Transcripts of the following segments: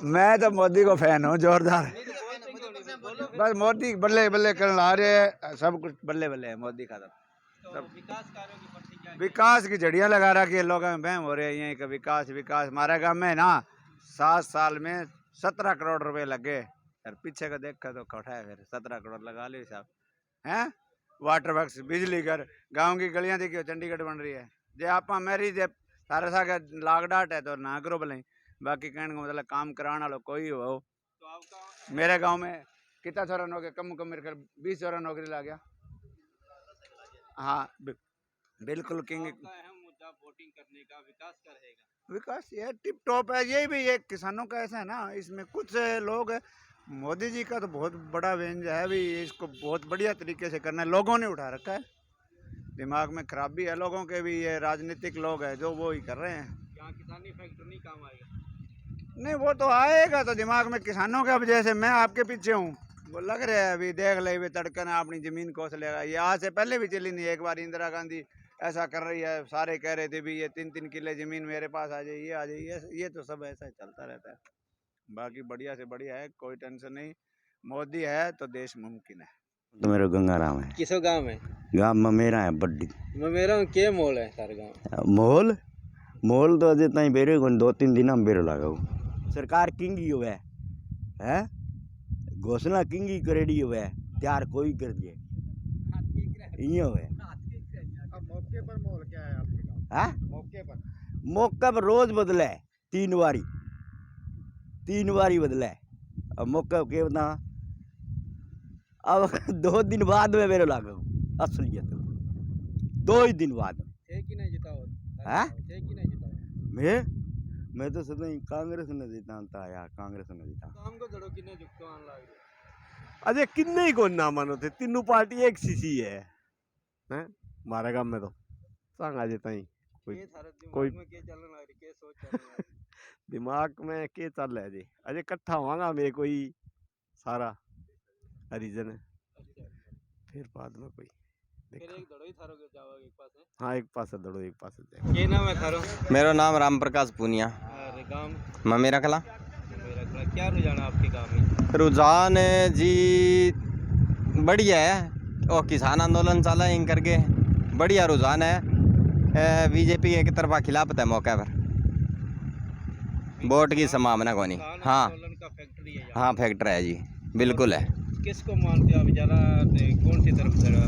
मैं तो मोदी को फैन हूँ जोरदार। बस मोदी बल्ले बल्ले करने आ रहे हैं, सब कुछ बल्ले बल्ले है मोदी का। तो विकास कार्यों की प्रति क्या विकास की झड़ियाँ लगा रखी है, लोगों में बहम हो रहे हैं यहीं का विकास विकास। हमारे गाँव में ना 7 साल में 17 करोड़ रुपए लगे। यार पीछे का देखा तो कटा है, फिर 17 करोड़ लगा ली साहब हैं। वाटर वर्क्स, बिजली घर, गाँव की गलियाँ देखियो चंडीगढ़ बन रही है। जे आप मेरी जे सारे सा लाग डाट है तो ना करो भले, बाकी कहने का मतलब काम कराने वाला कोई हो। तो आपका मेरे गांव में कितना छोरा नौकरी कम मेरे घर 20 छोरा नौकरी ला गया। हाँ बिल्कुल किंग। आपका अहम मुद्दा वोटिंग करने का विकास का रहेगा। विकास ये टिप टॉप है, ये भी ये किसानों का ऐसा है ना, इसमें कुछ लोग मोदी जी का तो बहुत बड़ा व्यंज है भी, इसको बहुत बढ़िया तरीके से करना है। लोगों ने उठा रखा है, दिमाग में खराबी है लोगों के भी, ये राजनीतिक लोग हैं जो वो ही कर रहे हैं। यहाँ किसानी फैक्टर नहीं काम आएगा। नहीं वो तो आएगा, तो दिमाग में किसानों का, अब जैसे मैं आपके पीछे हूँ वो लग रहा है अभी देख ले भी तड़कन अपनी जमीन कोस लेगा। ये आज से पहले भी चली नहीं, एक बार इंदिरा गांधी ऐसा कर रही है, सारे कह रहे थे भी ये 3-3 किले जमीन मेरे पास आ जाए, ये आ जाए, ये तो सब ऐसा चलता रहता है। बाकी बढ़िया से बढ़िया है, कोई टेंशन नहीं। मोदी है तो देश मुमकिन है। तो मेरा गंगाराम है। किसो गांव में? गाँव में मेरा है बड्डी। मेरा के मोल है सारे गांव? मोल मोल तो अजे ताई बेरे को 2-3 दिन हम बेरो लगाओ। सरकार किंगी हुए है, घोषणा किंगी करेडी हुए, त्यार कोई कर दिए ये हुए। अब मौके पर मोल क्या है आपके गांव? हाँ मौके पर रोज बदले 3 बारी बदले। अब मौका के बता, अब 2 दिन बाद में मेरे लागो असलियत 2 ही दिन बाद थे कि नहीं जिताओ? हाँ? थे कि नहीं जिताओ? मैं तो सदा कांग्रेस ने जीता यार, कांग्रेस ने जीता। काम को जड़ो किने जुक्तो आन लाग रहे? अजय किन्ने ही को ना मानो थे, तीनों पार्टी एक सी है हैं हमारे गांव में तो सांगा जेता ही कोई के थारे दिमाग कोई में के चलन लाग रही, के सोच चल रही है? दिमाग में के चल रहा है जी। अजय इकट्ठा होगा मैं कोई सारा हरिजन है, फिर बाद में कोई फिर एक दड़ो ही थारो के जाओगे एक पास है? हाँ एक पास दौड़ो एक पास के नाम है थारो? मेरा नाम राम प्रकाश पूनिया, अरे गांव ममेरा कला। मेरा खड़ा क्या रुझान है आपके गांव में? रुझान जी बढ़िया है, और किसान आंदोलन चला इन करके बढ़िया रुझान है। बीजेपी एक तरफा खिलाफत है मौके पर, वोट की संभावना को नहीं। किसान हाँ आंदोलन का फैक्ट्री है यहाँ। हाँ फैक्टर है जी, बिल्कुल है। किसको मानते हो आप ज़्यादा? कौन सी तरफ से हुआ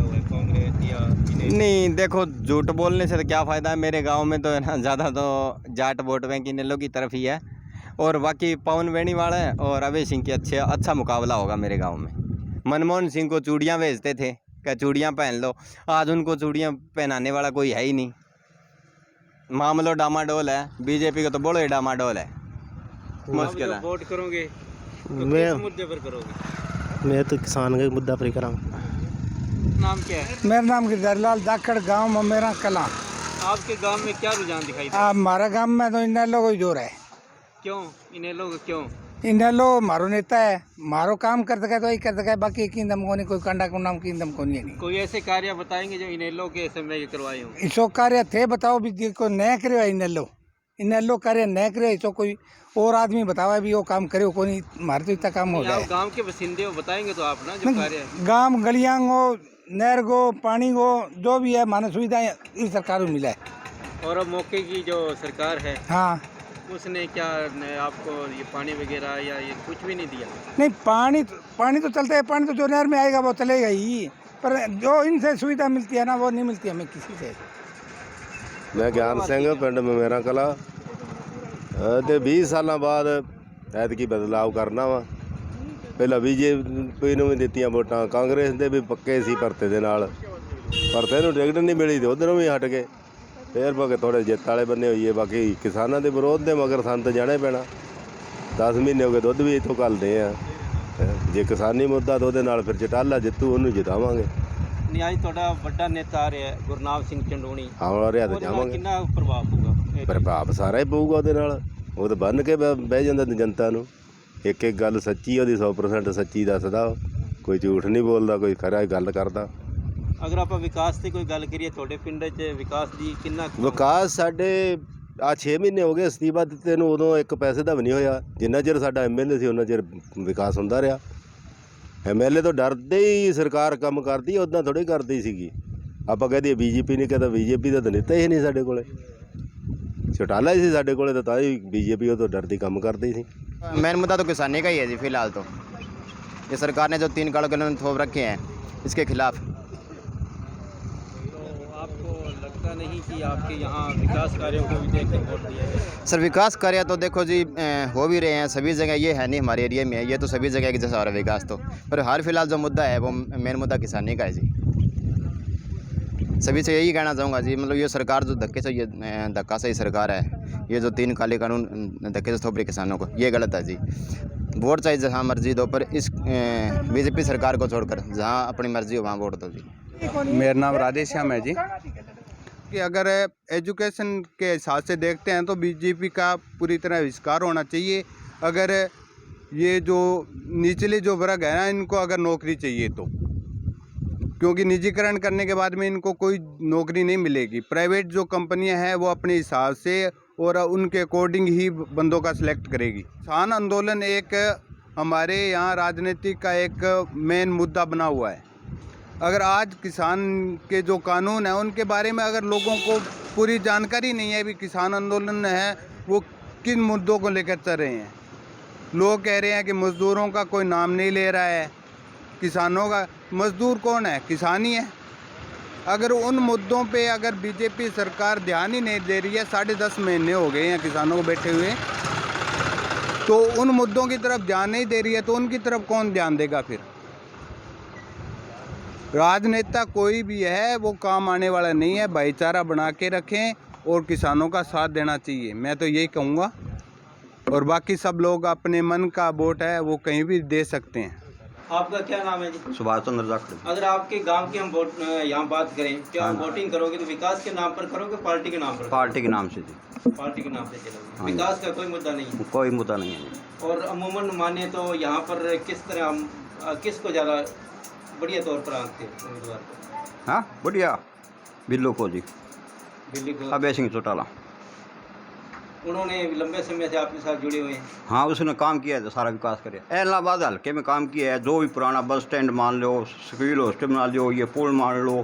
है, कांग्रेस या इन्हें? नहीं देखो, झूठ बोलने से तो क्या फ़ायदा है। मेरे गांव में तो है ना ज़्यादा तो जाट वोट बैंक इनेलो की तरफ ही है, और बाकी पवन बेनीवाल है और अभय सिंह की अच्छा मुकाबला होगा मेरे गांव में। मनमोहन सिंह को चूड़ियाँ भेजते थे क्या चूड़ियाँ पहन लो, आज उनको चूड़ियाँ पहनाने वाला कोई है ही नहीं। मामलो डामाडोल है, बीजेपी का तो बड़ो ही डामाडोल है, मुश्किल है। वोट करोगे तो मैं किस मुद्दे पर करोगे? मैं तो किसान के मुद्दा पर करा। नाम क्या है? मेरा नाम गिरधरलाल दाकड़, गांव में मेरा कला। आपके गांव में क्या रुझान दिखाई दे? हमारे गांव में तो इन लोग जोर है। क्यों इन्हें लोग क्यों? इन लोग मारो नेता है, मारो काम कर सके तो वही कर सके, बाकी किंदम को नहीं, कोई कंडा को नाम किंदम को नहीं। कोई ऐसे कार्य बताएंगे जो इन्हें लोग के समय करवाए हों? इसो कार्य थे बताओ भी, कोई नया करे इन लोग कार्य नया करे, इसो कोई और आदमी बतावा भी वो काम करे को नहीं, मारे तो इतना काम हो आप जाए। गांव के बसिंदे हो, बताएंगे तो आप ना जो कार्य है। गाँव गलियां को, नहर को, पानी को, जो भी है मानो सुविधाएं इस सरकार को मिला है। और अब मौके की जो सरकार है हाँ, उसने क्या आपको ये पानी वगैरह या ये कुछ भी नहीं दिया? नहीं पानी तो चलता है, पानी तो जो नहर में आएगा वो चलेगा ही, पर जो इनसे सुविधा मिलती है ना वो नहीं मिलती हमें किसी से। मैं ज्ञान सिंह पिंड ममेरा कला ते 20 साल बाद ऐतकी बदलाव करना वा। पहला बीजेपी ਨੂੰ ਵੀ ਦਿੱਤੀਆਂ ਵੋਟਾਂ, ਕਾਂਗਰਸ ਦੇ ਵੀ ਪੱਕੇ ਸੀ ਭਰਤੇ ਦੇ ਨਾਲ, ਭਰਤੇ ਨੂੰ ਟਿਕਟ ਨਹੀਂ ਮਿਲੀ ਤੇ ਉਧਰੋਂ ਵੀ ਹਟ ਗਏ, ਫਿਰ ਬਾਕੀ ਥੋੜੇ ਜਿੱਤ ਵਾਲੇ ਬੰਨੇ ਹੋਈਏ। ਬਾਕੀ ਕਿਸਾਨਾਂ ਦੇ ਵਿਰੋਧ ਦੇ ਮਗਰ ਸੰਤ ਜਾਣੇ ਪੈਣਾ। 10 ਮਹੀਨੇ ਹੋ ਗਏ ਦੁੱਧ ਵੀ ਇੱਥੋਂ ਘੱਲਦੇ ਆ, ਜੇ ਕਿਸਾਨੀ ਮੁੱਦਾ ਤਾਂ ਉਹਦੇ ਨਾਲ ਫਿਰ ਚਟਾਲਾ ਜਿੱਤੂ, ਉਹਨੂੰ ਜਿਤਾਵਾਂਗੇ। ਨਹੀਂ ਅੱਜ ਤੁਹਾਡਾ ਵੱਡਾ ਨੇਤਾ ਆ ਰਿਹਾ ਗੁਰਨਾਮ ਸਿੰਘ ਚੰਡੂਣੀ, ਆਉਣ ਰਿਹਾ ਤਾਂ ਉਹਦੇ ਨਾਲ ਜਾਵਾਂਗੇ। ਕਿੰਨਾ ਪ੍ਰਭਾਵ ਪਊਗਾ? ਪ੍ਰਭਾਵ ਸਾਰਾ ਹੀ ਪਊਗਾ ਉਹਦੇ ਨਾਲ, ਉਹ ਤਾਂ ਬੰਨ੍ਹ ਕੇ ਬਹਿ ਜਾਂਦਾ ਜਨਤਾ ਨੂੰ। ਇੱਕ ਇੱਕ ਗੱਲ ਸੱਚੀ, ਉਹਦੀ 100% ਸੱਚੀ ਦੱਸਦਾ, ਕੋਈ ਝੂਠ ਨਹੀਂ ਬੋਲਦਾ, ਕੋਈ ਖਰਾ ਗੱਲ ਕਰਦਾ। ਅਗਰ ਆਪਾਂ ਵਿਕਾਸ ਦੀ ਕੋਈ ਗੱਲ ਕਰੀਏ, ਤੁਹਾਡੇ ਪਿੰਡ 'ਚ ਵਿਕਾਸ ਦੀ ਕਿੰਨਾ ਵਿਕਾਸ ਸਾਡੇ ਆ 6 ਮਹੀਨੇ ਹੋ ਗਏ ਅਸਤੀਫਾ ਦਿੱਤੇ ਨੂੰ, ਉਦੋਂ ਇੱਕ ਪੈਸੇ ਦਾ ਵੀ ਨਹੀਂ ਹੋਇਆ। ਜਿੰਨਾ ਚਿਰ ਸਾਡਾ MLA ਸੀ ਉਹਨਾਂ ਚਿਰ ਵਿਕਾਸ ਹੁੰਦਾ ਰਿਹਾ। MLA ਤੋਂ ਡਰਦੇ ਹੀ ਸਰਕਾਰ ਕੰਮ ਕਰਦੀ, ਉੱਦਾਂ ਥੋੜ੍ਹੀ ਕਰਦੀ ਸੀਗੀ। ਆਪਾਂ ਕਹਦੇ BJP ਨਹੀਂ ਕਹਿੰਦਾ, BJP ਦਾ ਤਾਂ ਨੇਤਾ ਹੀ ਨਹੀਂ ਸਾਡੇ ਕੋਲੇ, ਚੌਟਾਲਾ ਹੀ ਸੀ ਸਾਡੇ ਕੋਲੇ, ਤਾਂ ਹੀ BJP ਉਹ ਤੋਂ ਡਰਦੀ ਕੰਮ ਕਰਦੀ ਸੀ। मेन मुद्दा तो किसानी का ही है जी फिलहाल। तो ये सरकार ने जो 3 करोड़ गैलन थोप रखे हैं इसके खिलाफ। तो आपको लगता नहीं कि आपके यहाँ विकास कार्यों को भी देख कर वोट दिया जाए? सर विकास कार्य तो देखो जी हो भी रहे हैं सभी जगह, ये है नहीं हमारे एरिया में है, ये तो सभी जगह की जैसा हो रहा है विकास। तो पर हाल फिलहाल जो मुद्दा है वो मेन मुद्दा किसानी का है जी। सभी से यही कहना चाहूँगा जी, मतलब ये सरकार जो धक्के से, ये धक्का सही सरकार है, ये जो 3 काले कानून धक्के से थोप रही किसानों को, ये गलत है जी। वोट चाहिए जहाँ मर्जी दो, पर इस BJP सरकार को छोड़कर जहाँ अपनी मर्जी हो वहाँ वोट दो जी। मेरा नाम राधेश श्याम है जी। कि अगर एजुकेशन के हिसाब से देखते हैं तो BJP का पूरी तरह बहिष्कार होना चाहिए। अगर ये जो निचले जो वर्ग है ना, इनको अगर नौकरी चाहिए तो, क्योंकि निजीकरण करने के बाद में इनको कोई नौकरी नहीं मिलेगी। प्राइवेट जो कंपनियां हैं वो अपने हिसाब से और उनके अकॉर्डिंग ही बंदों का सिलेक्ट करेगी। किसान आंदोलन एक हमारे यहाँ राजनीति का एक मेन मुद्दा बना हुआ है। अगर आज किसान के जो कानून हैं उनके बारे में अगर लोगों को पूरी जानकारी नहीं है, भी किसान आंदोलन है वो किन मुद्दों को लेकर चल रहे हैं। लोग कह रहे हैं कि मज़दूरों का कोई नाम नहीं ले रहा है, किसानों का मज़दूर कौन है, किसान ही है। अगर उन मुद्दों पे अगर BJP सरकार ध्यान ही नहीं दे रही है, 10.5 महीने हो गए हैं किसानों को बैठे हुए, तो उन मुद्दों की तरफ ध्यान नहीं दे रही है तो उनकी तरफ कौन ध्यान देगा फिर। राजनेता कोई भी है वो काम आने वाला नहीं है। भाईचारा बना के रखें और किसानों का साथ देना चाहिए, मैं तो यही कहूँगा। और बाकी सब लोग अपने मन का वोट है वो कहीं भी दे सकते हैं। आपका क्या नाम है जी? सुभाष चंद्र जाखड़। अगर आपके गांव की हम वोट यहाँ बात करें, क्या वोटिंग करोगे तो विकास के नाम पर करोगे, पार्टी के नाम पर? पार्टी के नाम से जी। पार्टी के नाम से चलोगे, विकास का कोई मुद्दा नहीं है? कोई मुद्दा नहीं है। और अमूमन माने तो यहाँ पर किस तरह हम किसको ज़्यादा बढ़िया तौर पर आंकते हैं उम्मीदवार को? हाँ बढ़िया, बिल्लू को जी, दिल्ली को। अभय सिंह चौटाला। उन्होंने लंबे समय से आपके साथ जुड़े हुए हैं। हाँ उसने काम किया है, सारा विकास किया। इलाहाबाद हल्के में काम किया है। जो भी पुराना बस स्टैंड मान लो, सिविल हॉस्टल मान लो, ये पुल मान लो,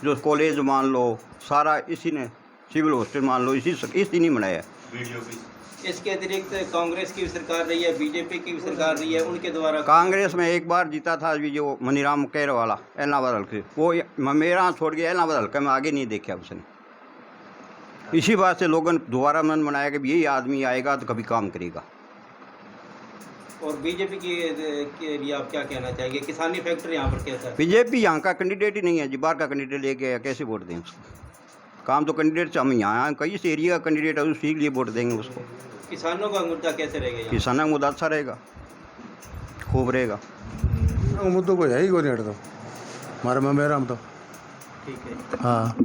जो कॉलेज मान लो, सारा इसी ने, सिविल हॉस्टल मान लो, इसी ने बनाया है। इसके अतिरिक्त कांग्रेस की भी सरकार रही है, BJP की भी सरकार रही है, उनके द्वारा कांग्रेस में एक बार जीता था अभी जो मनीराम कैर वाला इलाहाबाद हल्के, वो मेरा छोड़ गया इलाहाबाद हल्के में, आगे नहीं देखा उसने। इसी बात से लोगों ने दोबारा मन बनाया कि यही आदमी आएगा तो कभी काम करेगा। और BJP के लिए आप क्या कहना चाहेंगे? किसानी फैक्टर यहाँ पर कैसा है? BJP यहाँ का कैंडिडेट ही नहीं है जी, बाहर का कैंडिडेट लेके आया, कैसे वोट दें उसको? काम तो कैंडिडेट हम यहाँ कई से एरिया का कैंडिडेट है, उसी के लिए वोट देंगे उसको। किसानों का मुद्दा कैसे रहेगा? किसानों का मुद्दा अच्छा रहेगा, खूब रहेगा। मुद्दों को यही कोई नहीं हटता हमारे में मेरा हम तो ठीक है। हाँ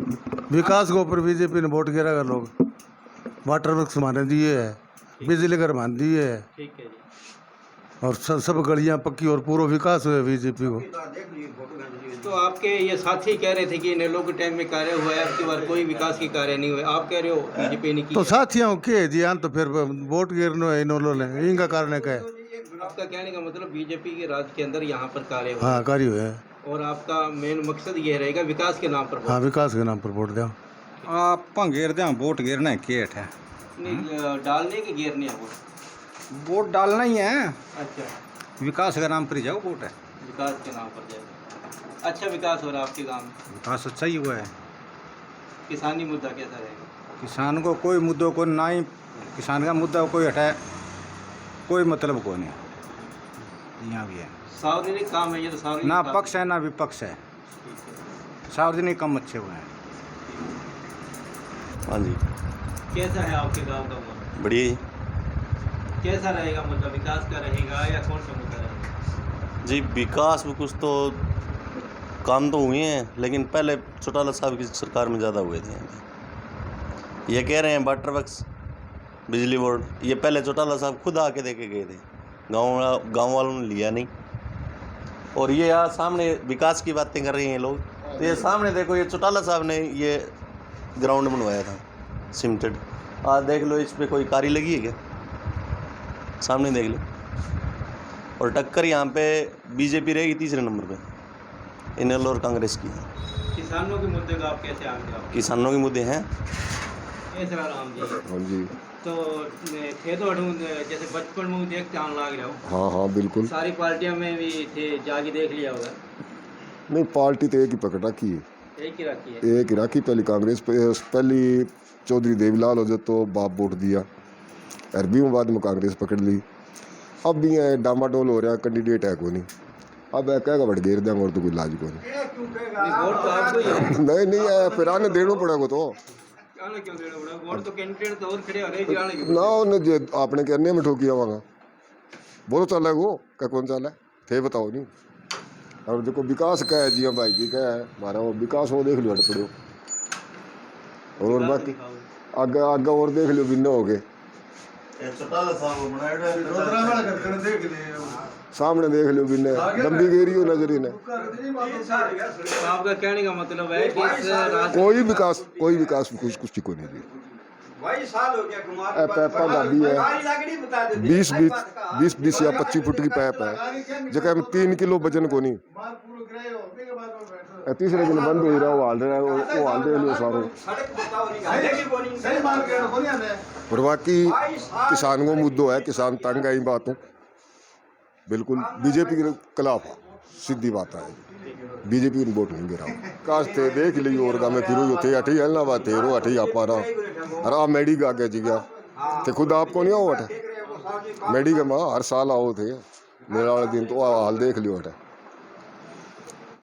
विकास के ऊपर BJP ने वोट गिरा कर लोग। वाटर वर्क्स माने दिए है, बिजली घर मान दिए है, ठीक है जी। और सब गलियां पक्की और पूरा विकास हुआ BJP को। तो आपके ये साथी कह रहे थे कि इन लोग के टाइम में कार्य हुआ है, आपकी बार कोई विकास की कार्य नहीं हुए, आप कह रहे हो BJP ने की। तो साथियों के जी तो फिर वोट गिरने है इन्होंने, इनका कारण क्या है? आपका कहने का मतलब BJP के राज के अंदर यहाँ पर कार्य हुआ हाँ कार्य हुआ है, और आपका मेन मकसद ये रहेगा विकास के नाम पर वोट। हाँ विकास के नाम पर वोट दें। आप घेर दें, वोट गिरना है केट है, नहीं डालने के गिरने है वोट डालना ही है, अच्छा विकास के नाम पर ही जाओ वोट है। विकास के नाम पर जाए। अच्छा विकास हो रहा है आपके गांव में? विकास अच्छा ही हुआ है। किसानी मुद्दा कैसा रहेगा? किसान को कोई मुद्दों को ना ही, किसान का मुद्दा कोई हटाए कोई मतलब को नहीं। यहाँ भी है सार्वजनिक काम है ये, तो सार्वजनिक ना काम पक्ष है ना विपक्ष है, सार्वजनिक काम अच्छे हुए हैं। हाँ जी कैसा है आपके गांव का मुद्दा? बढ़िया जी। कैसा रहेगा मुद्दा? विकास का रहेगा या कौन सा मुद्दा रहेगा? जी विकास में कुछ तो काम तो हुए हैं, लेकिन पहले चौटाला साहब की सरकार में ज़्यादा हुए थे। ये कह रहे हैं वाटर वर्क्स, बिजली बोर्ड, ये पहले चौटाला साहब खुद आके दे के गए थे, गांव वालों ने लिया नहीं। और ये यहाँ सामने विकास की बातें कर रहे हैं लोग, तो ये सामने देखो, ये चौटाला साहब ने ये ग्राउंड बनवाया था सीमेंटेड, आज देख लो इस पे कोई कारी लगी है क्या, सामने देख लो। और टक्कर यहाँ पे बीजेपी रहेगी तीसरे नंबर पे, इनेलो और कांग्रेस की। किसानों के मुद्दे का आप कैसे आगे आओ? किसानों के मुद्दे हैं। ऐसा राम जी, हाँ जी, तो थे तो जैसे बचपन में देखते आने लग रहे हो, हाँ हाँ बिल्कुल। सारी पार्टियों में भी थे, जाके देख लिया होगा। नहीं, पार्टी तो एक ही पकड़ रखी है, एक ही रखी है। एक ही रखी। पहली कांग्रेस पे, पहली चौधरी देवीलाल हो जो तो बाप वोट दिया, अरबी में बाद में कांग्रेस पकड़ ली। अब भी है डामाडोल हो रहा है, कैंडिडेट है को नहीं। अब है कहेगा बट घेर देंगे और तो कोई लाज को नहीं। वोट तो आपको ही है। नहीं है, फिर आने देना पड़ेगा तो आने क्यों देना पड़ेगा? वोट तो कैंडिडेट तो और खड़े हो रहे हैं, आने क्यों? ना उन्हें जे आपने कहने में ठोकी आवागा वो तो चल है वो क्या कौन चल है थे बताओ नहीं। और देखो विकास का है जी, भाई जी का है हमारा वो विकास, वो देख लो हट पड़ो। और बाकी आगे आगे और देख लो बिना हो गए, सामने देख लो बिना लंबी गेरी हो नजर ही तो आपका कहने का मतलब है कि इस कोई विकास कुछ को नहीं दी। पैपा भाभी है 20 या 25 फुट की पैप है, जगह में 3 किलो वजन को नहीं। तीसरे दिन बंद हो रहा है, वो हाल रहा है, वो हाल दे लो सारो। और बाकी किसान को मुद्दों है, किसान तंग है, बातों बिल्कुल बीजेपी के खिलाफ सीधी बात है। बीजेपी को वोट नहीं गिरा कास्ते देख ली और में फिर थे अठी हलना बात रो अठी आप आराम मेडी का आगे जी गया तो खुद आपको नहीं आओ अठे मेडी के माँ हर साल आओ थे मेरा वाले दिन तो हाल देख लियो अठे।